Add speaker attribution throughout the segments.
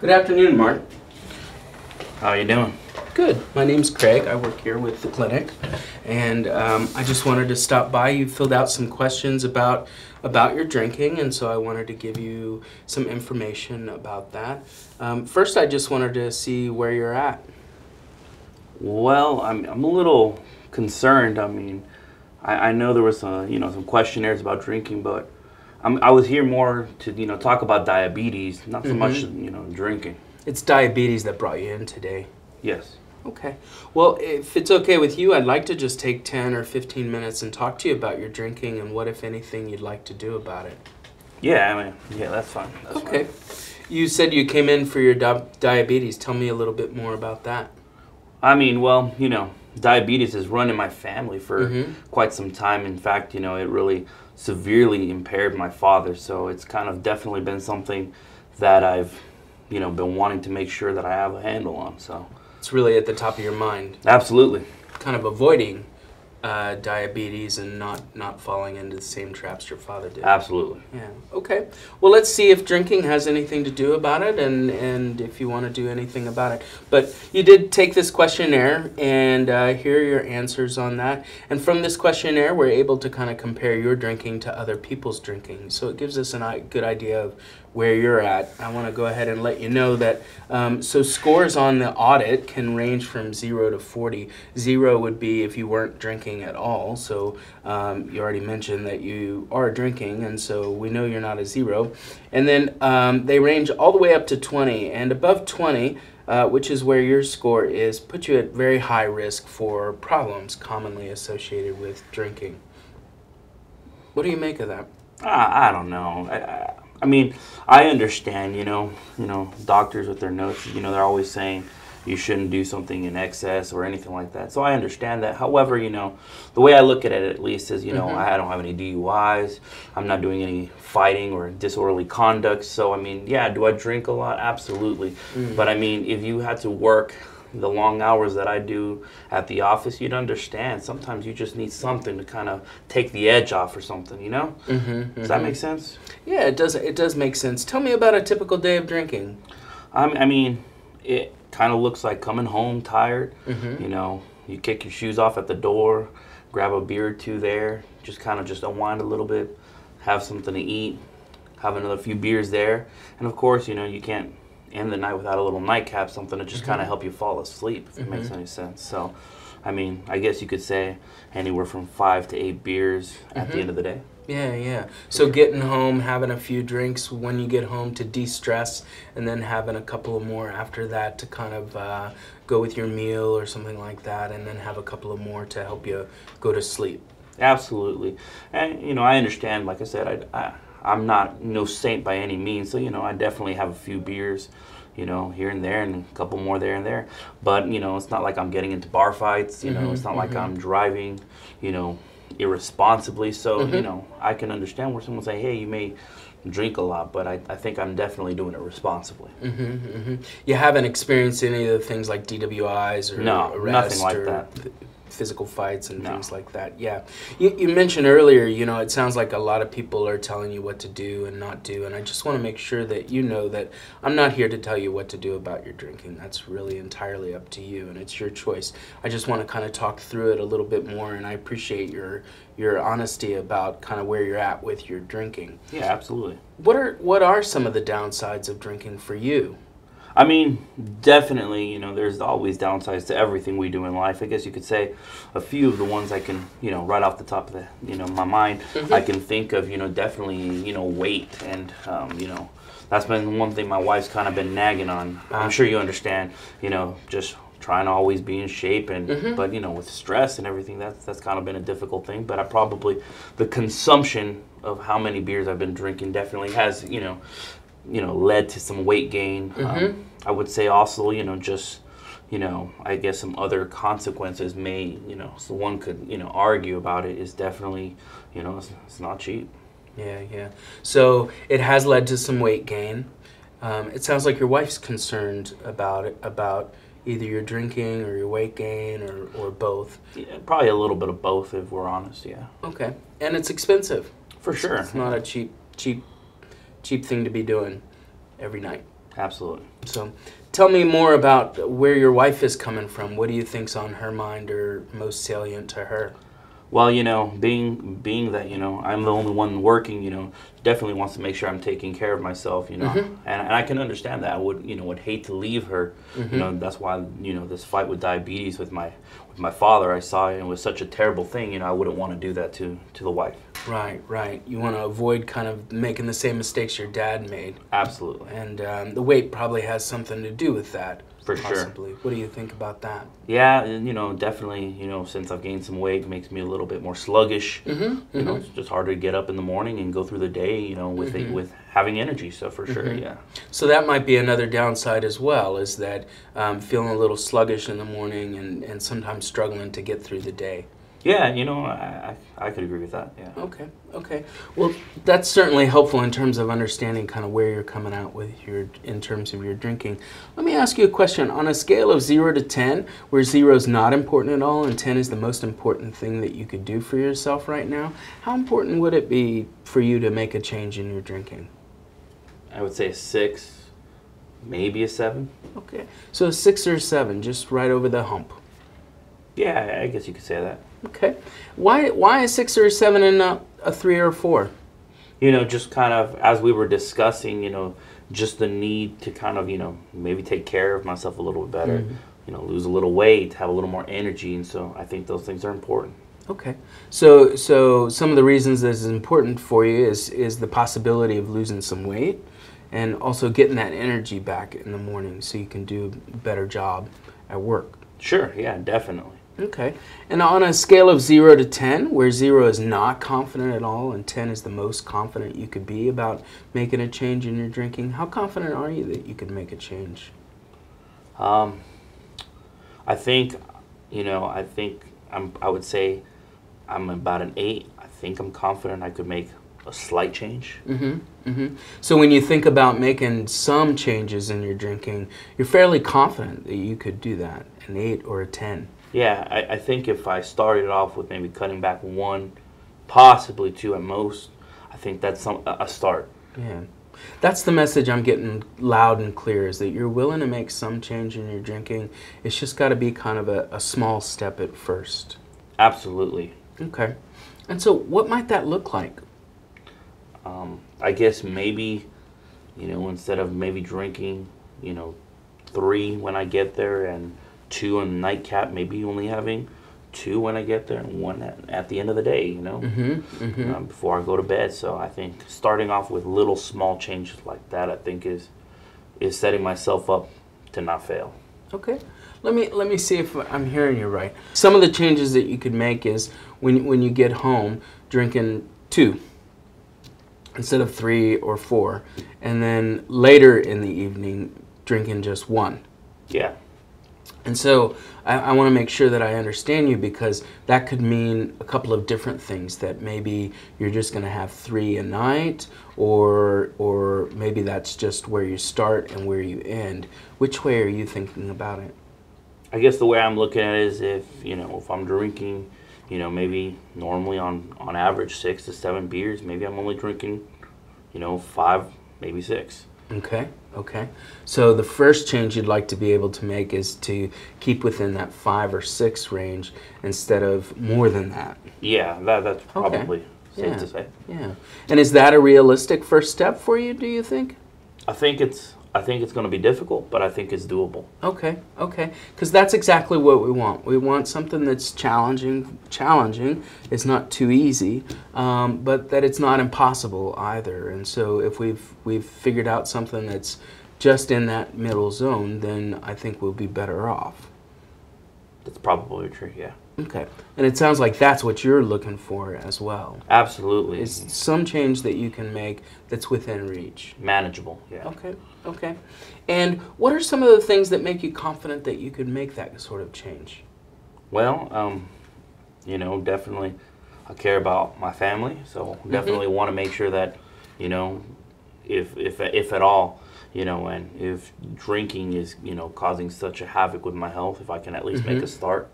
Speaker 1: Good afternoon, Mark.
Speaker 2: How you doing?
Speaker 1: Good. My name's Craig. I work here with the clinic, and I just wanted to stop by. You filled out some questions about your drinking, and so I wanted to give you some information about that. First, I just wanted to see where you're at.
Speaker 2: Well, I'm a little concerned. I mean, I know there was some questionnaires about drinking, but I was here more to talk about diabetes, not so much drinking.
Speaker 1: It's diabetes that brought you in today.
Speaker 2: Yes.
Speaker 1: Okay. Well, if it's okay with you, I'd like to just take 10 or 15 minutes and talk to you about your drinking and what, if anything, you'd like to do about it.
Speaker 2: Yeah, that's fine.
Speaker 1: Okay. You said you came in for your diabetes. Tell me a little bit more about that.
Speaker 2: I mean, well, diabetes has run in my family for quite some time. In fact, it really severely impaired my father. So it's kind of definitely been something that I've, been wanting to make sure that I have a handle on. So
Speaker 1: it's really at the top of your mind.
Speaker 2: Absolutely.
Speaker 1: Kind of avoiding diabetes and not falling into the same traps your father did.
Speaker 2: Absolutely.
Speaker 1: Yeah. Okay. Well, let's see if drinking has anything to do about it, and if you want to do anything about it. But you did take this questionnaire, and here are your answers on that. And from this questionnaire, we're able to kind of compare your drinking to other people's drinking. So it gives us a good idea of where you're at. I want to go ahead and let you know that so scores on the audit can range from 0 to 40. 0 would be if you weren't drinking at all. So you already mentioned that you are drinking, and so we know you're not a 0. And then they range all the way up to 20, and above 20, which is where your score is, put you at very high risk for problems commonly associated with drinking. What do you make of that?
Speaker 2: I don't know. I mean, I understand, doctors with their notes, they're always saying you shouldn't do something in excess or anything like that. So I understand that. However, the way I look at it at least is, I don't have any DUIs. I'm not doing any fighting or disorderly conduct. So, I mean, yeah, do I drink a lot? Absolutely. But, I mean, if you had to work the long hours that I do at the office, you'd understand. Sometimes you just need something to kind of take the edge off or something, Does that make sense?
Speaker 1: Yeah, it does. It does make sense. Tell me about a typical day of drinking.
Speaker 2: I mean, it kind of looks like coming home tired. You kick your shoes off at the door, grab a beer or two there, just unwind a little bit, have something to eat, have another few beers there, and of course, you can't end the night without a little nightcap, something to just kind of help you fall asleep, if it makes any sense. So, I mean, I guess you could say anywhere from 5 to 8 beers at the end of the day.
Speaker 1: Yeah. So getting home, having a few drinks when you get home to de-stress, and then having a couple of more after that to kind of go with your meal or something like that, and then have a couple of more to help you go to sleep.
Speaker 2: Absolutely. And, I understand, like I said, I'm not no saint by any means, so, I definitely have a few beers, here and there, and a couple more there and there. But, it's not like I'm getting into bar fights, it's not like I'm driving, irresponsibly. So, I can understand where someone say, hey, you may drink a lot, but I think I'm definitely doing it responsibly.
Speaker 1: You haven't experienced any of the things like DWIs or arrest
Speaker 2: nothing like
Speaker 1: or
Speaker 2: that.
Speaker 1: Physical fights and things like that. Yeah. You mentioned earlier, it sounds like a lot of people are telling you what to do and not do, and I just want to make sure that you know that I'm not here to tell you what to do about your drinking. That's really entirely up to you, and it's your choice. I just want to kind of talk through it a little bit more, and I appreciate your honesty about kind of where you're at with your drinking.
Speaker 2: Yeah, absolutely.
Speaker 1: What are some of the downsides of drinking for you?
Speaker 2: I mean, definitely, there's always downsides to everything we do in life. I guess you could say a few of the ones I can, right off the top of my mind, I can think of, definitely, weight. And, that's been one thing my wife's kind of been nagging on. I'm sure you understand, just trying to always be in shape. And, but, with stress and everything, that's kind of been a difficult thing. But the consumption of how many beers I've been drinking definitely has, led to some weight gain. I would say also, just, I guess some other consequences may, so one could, argue about it is definitely, it's not cheap.
Speaker 1: Yeah. So it has led to some weight gain. It sounds like your wife's concerned about it, about either your drinking or your weight gain or both.
Speaker 2: Yeah, probably a little bit of both if we're honest, yeah.
Speaker 1: Okay. And it's expensive.
Speaker 2: For sure.
Speaker 1: It's not a cheap thing to be doing every night.
Speaker 2: Absolutely.
Speaker 1: So tell me more about where your wife is coming from. What do you think's on her mind or most salient to her?
Speaker 2: Well, being that, I'm the only one working, definitely wants to make sure I'm taking care of myself, and I can understand that. I would hate to leave her, that's why, this fight with diabetes with my father, I saw it was such a terrible thing, I wouldn't want to do that to the wife.
Speaker 1: Right. You want to avoid kind of making the same mistakes your dad made.
Speaker 2: Absolutely.
Speaker 1: And the weight probably has something to do with that.
Speaker 2: For
Speaker 1: possibly.
Speaker 2: sure.
Speaker 1: What do you think about that?
Speaker 2: Yeah, and, definitely, since I've gained some weight, it makes me a little bit more sluggish. It's just harder to get up in the morning and go through the day, with having energy. So for sure, yeah.
Speaker 1: So that might be another downside as well, is that feeling a little sluggish in the morning and sometimes struggling to get through the day.
Speaker 2: Yeah, I could agree with that, yeah.
Speaker 1: Okay. Well, that's certainly helpful in terms of understanding kind of where you're coming out with in terms of your drinking. Let me ask you a question. On a scale of 0 to 10, where 0 is not important at all and 10 is the most important thing that you could do for yourself right now, how important would it be for you to make a change in your drinking?
Speaker 2: I would say a 6, maybe a 7.
Speaker 1: Okay. So a 6 or a 7, just right over the hump.
Speaker 2: Yeah, I guess you could say that.
Speaker 1: Okay. Why a 6 or a 7 and not a 3 or a 4?
Speaker 2: Just kind of, as we were discussing, just the need to kind of, maybe take care of myself a little bit better, lose a little weight, have a little more energy, and so I think those things are important.
Speaker 1: Okay. So some of the reasons this is important for you is the possibility of losing some weight and also getting that energy back in the morning so you can do a better job at work.
Speaker 2: Sure, yeah, definitely.
Speaker 1: Okay. And on a scale of 0 to 10, where 0 is not confident at all and 10 is the most confident you could be about making a change in your drinking, how confident are you that you could make a change?
Speaker 2: I think, I would say I'm about an 8. I think I'm confident I could make a slight change.
Speaker 1: So when you think about making some changes in your drinking, you're fairly confident that you could do that, an 8 or a 10.
Speaker 2: Yeah, I think if I started off with maybe cutting back 1, possibly 2 at most, I think that's a start.
Speaker 1: Yeah. That's the message I'm getting loud and clear, is that you're willing to make some change in your drinking. It's just got to be kind of a small step at first.
Speaker 2: Absolutely.
Speaker 1: Okay. And so what might that look like?
Speaker 2: I guess maybe, instead of maybe drinking, 3 when I get there and 2 on the nightcap, maybe only having 2 when I get there and 1 at the end of the day, before I go to bed. So I think starting off with little small changes like that, I think is setting myself up to not fail.
Speaker 1: Okay. Let me see if I'm hearing you right. Some of the changes that you could make is when you get home, drinking 2 instead of 3 or 4, and then later in the evening drinking just 1.
Speaker 2: Yeah.
Speaker 1: And so I want to make sure that I understand you, because that could mean a couple of different things, that maybe you're just going to have 3 a night, or maybe that's just where you start and where you end. Which way are you thinking about it?
Speaker 2: I guess the way I'm looking at it is if I'm drinking, maybe normally on average 6 to 7 beers, maybe I'm only drinking, 5, maybe 6.
Speaker 1: Okay. So the first change you'd like to be able to make is to keep within that 5 or 6 range instead of more than that.
Speaker 2: Yeah, that's probably safe to say.
Speaker 1: Yeah. And is that a realistic first step for you, do you think?
Speaker 2: I think it's going to be difficult, but I think it's doable.
Speaker 1: Okay. Because that's exactly what we want. We want something that's challenging. It's not too easy, but that it's not impossible either. And so if we've figured out something that's just in that middle zone, then I think we'll be better off.
Speaker 2: That's probably true, yeah.
Speaker 1: Okay. And it sounds like that's what you're looking for as well.
Speaker 2: Absolutely.
Speaker 1: Is some change that you can make that's within reach.
Speaker 2: Manageable, yeah.
Speaker 1: Okay. And what are some of the things that make you confident that you could make that sort of change?
Speaker 2: Well, definitely I care about my family, so definitely want to make sure that, if at all, and if drinking is, causing such a havoc with my health, if I can at least make a start,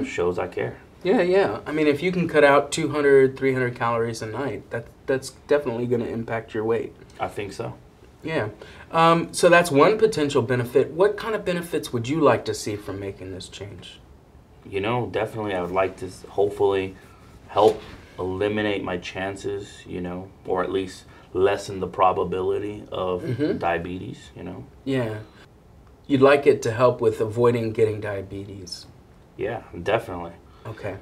Speaker 2: shows I care.
Speaker 1: Yeah. I mean, if you can cut out 200, 300 calories a night, that's definitely going to impact your weight.
Speaker 2: I think so.
Speaker 1: Yeah. So that's one potential benefit. What kind of benefits would you like to see from making this change?
Speaker 2: You know, definitely I would like to hopefully help eliminate my chances, you know, or at least lessen the probability of diabetes, you know.
Speaker 1: Yeah. You'd like it to help with avoiding getting diabetes.
Speaker 2: Yeah, definitely.
Speaker 1: Okay.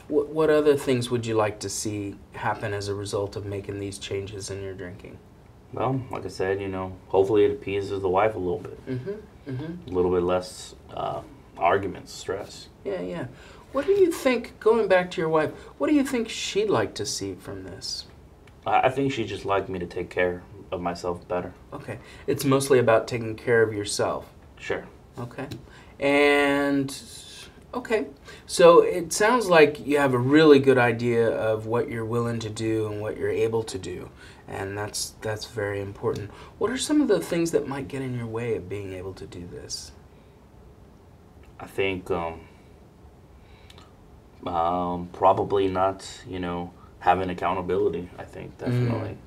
Speaker 1: What other things would you like to see happen as a result of making these changes in your drinking?
Speaker 2: Well, like I said, you know, hopefully it appeases the wife a little bit. A little bit less arguments, stress.
Speaker 1: Yeah, yeah. What do you think, going back to your wife, what do you think she'd like to see from this?
Speaker 2: I think she'd just like me to take care of myself better.
Speaker 1: Okay. It's mostly about taking care of yourself.
Speaker 2: Sure.
Speaker 1: Okay. And, okay. So it sounds like you have a really good idea of what you're willing to do and what you're able to do. And that's very important. What are some of the things that might get in your way of being able to do this?
Speaker 2: I think probably not, you know, having accountability. I think definitely,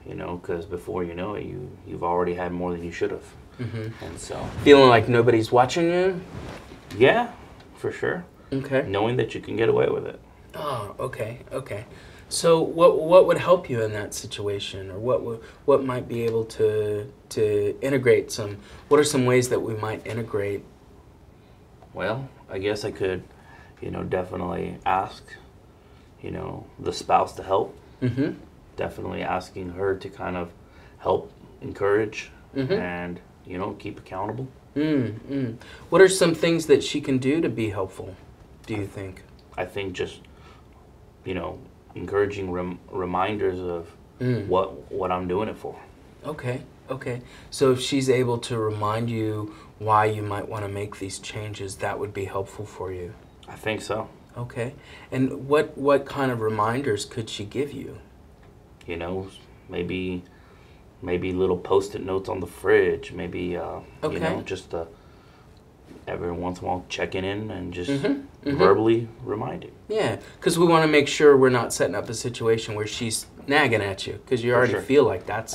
Speaker 2: you know, because before you know it, you've already had more than you should have, and so
Speaker 1: Feeling like nobody's watching you?
Speaker 2: yeah, for sure.
Speaker 1: Okay.
Speaker 2: Knowing that you can get away with it.
Speaker 1: Oh, okay, okay. So what would help you in that situation, or what might be able to integrate some? What are some ways that we might integrate?
Speaker 2: Well, I guess I could, you know, definitely ask, you know, the spouse to help. Definitely asking her to kind of help encourage and, you know, keep accountable.
Speaker 1: What are some things that she can do to be helpful, do you think?
Speaker 2: I think just, you know, encouraging reminders of what I'm doing it for.
Speaker 1: Okay, okay. So if she's able to remind you why you might want to make these changes, that would be helpful for you.
Speaker 2: I think so.
Speaker 1: Okay. And what kind of reminders could she give you?
Speaker 2: You know, maybe little Post-it notes on the fridge. Maybe you know, just every once in a while checking in and just verbally reminding.
Speaker 1: Yeah, because we want to make sure we're not setting up a situation where she's nagging at you, because you already feel like that's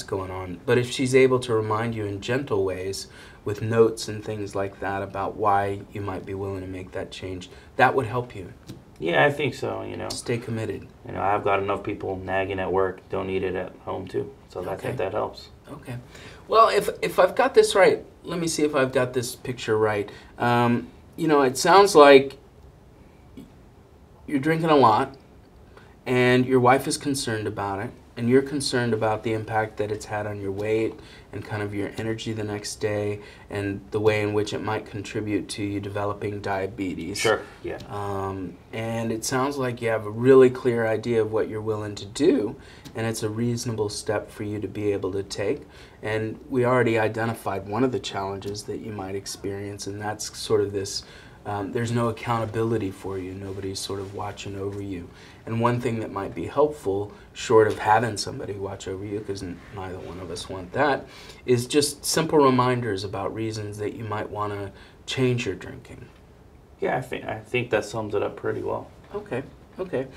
Speaker 1: going on. But if she's able to remind you in gentle ways with notes and things like that about why you might be willing to make that change, that would help you.
Speaker 2: Yeah, I think so, you know.
Speaker 1: Stay committed.
Speaker 2: You know, I've got enough people nagging at work, don't need it at home too. So I think that helps.
Speaker 1: Okay. Well, if I've got this right, let me see if I've got this picture right. You know, it sounds like you're drinking a lot, and your wife is concerned about it, and you're concerned about the impact that it's had on your weight and kind of your energy the next day, and the way in which it might contribute to you developing diabetes.
Speaker 2: Sure, yeah.
Speaker 1: And it sounds like you have a really clear idea of what you're willing to do, and it's a reasonable step for you to be able to take. And we already identified one of the challenges that you might experience, and that's sort of this, there's no accountability for you. Nobody's sort of watching over you. And one thing that might be helpful, short of having somebody watch over you, because neither one of us want that, is just simple reminders about reasons that you might want to change your drinking.
Speaker 2: Yeah, I think that sums it up pretty well.
Speaker 1: Okay, okay.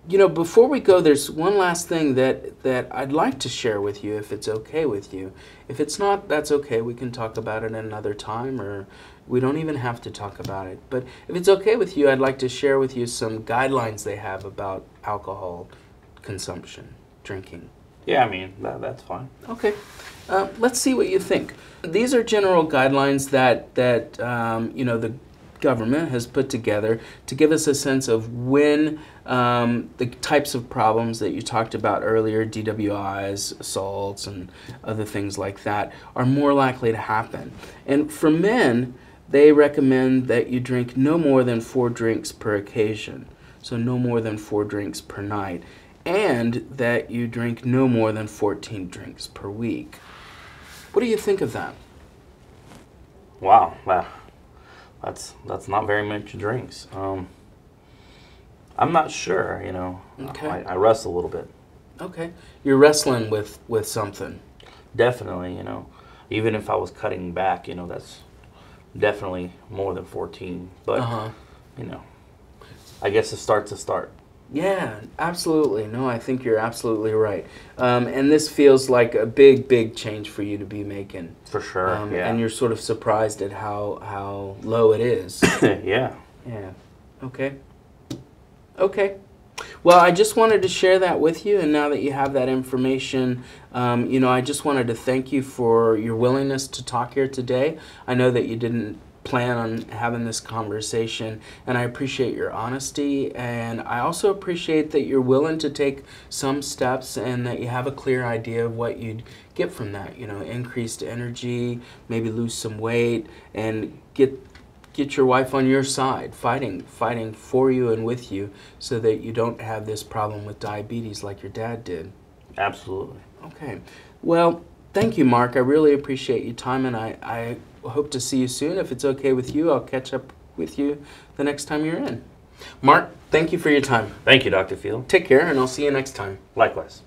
Speaker 1: You know, before we go, there's one last thing that I'd like to share with you, if it's okay with you. If it's not, that's okay. We can talk about it another time, or we don't even have to talk about it. But if it's okay with you, I'd like to share with you some guidelines they have about alcohol consumption, drinking.
Speaker 2: Yeah, I mean, that's fine.
Speaker 1: Okay. Let's see what you think. These are general guidelines that you know, the government has put together to give us a sense of when the types of problems that you talked about earlier, DWIs, assaults, and other things like that, are more likely to happen. And for men, they recommend that you drink no more than 4 drinks per occasion, so no more than 4 drinks per night, and that you drink no more than 14 drinks per week. What do you think of that?
Speaker 2: Wow, that's not very much drinks. I'm not sure, you know.
Speaker 1: Okay.
Speaker 2: I wrestle a little bit.
Speaker 1: Okay. You're wrestling with something.
Speaker 2: Definitely, you know. Even if I was cutting back, you know, that's definitely more than 14. But, you know, I guess a start's a start.
Speaker 1: Yeah, absolutely. No, I think you're absolutely right. And this feels like a big, big change for you to be making.
Speaker 2: For sure, yeah.
Speaker 1: And you're sort of surprised at how low it is.
Speaker 2: Yeah.
Speaker 1: Yeah. Okay. Okay. Well, I just wanted to share that with you, and now that you have that information, I just wanted to thank you for your willingness to talk here today. I know that you didn't plan on having this conversation, and I appreciate your honesty, and I also appreciate that you're willing to take some steps and that you have a clear idea of what you'd get from that. Increased energy, maybe lose some weight, and get your wife on your side, fighting for you and with you, so that you don't have this problem with diabetes like your dad did.
Speaker 2: Absolutely.
Speaker 1: Okay. Well, thank you, Mark. I really appreciate your time, and I hope to see you soon. If it's okay with you, I'll catch up with you the next time you're in. Mark, thank you for your time.
Speaker 2: Thank you, Dr. Field.
Speaker 1: Take care, and I'll see you next time.
Speaker 2: Likewise.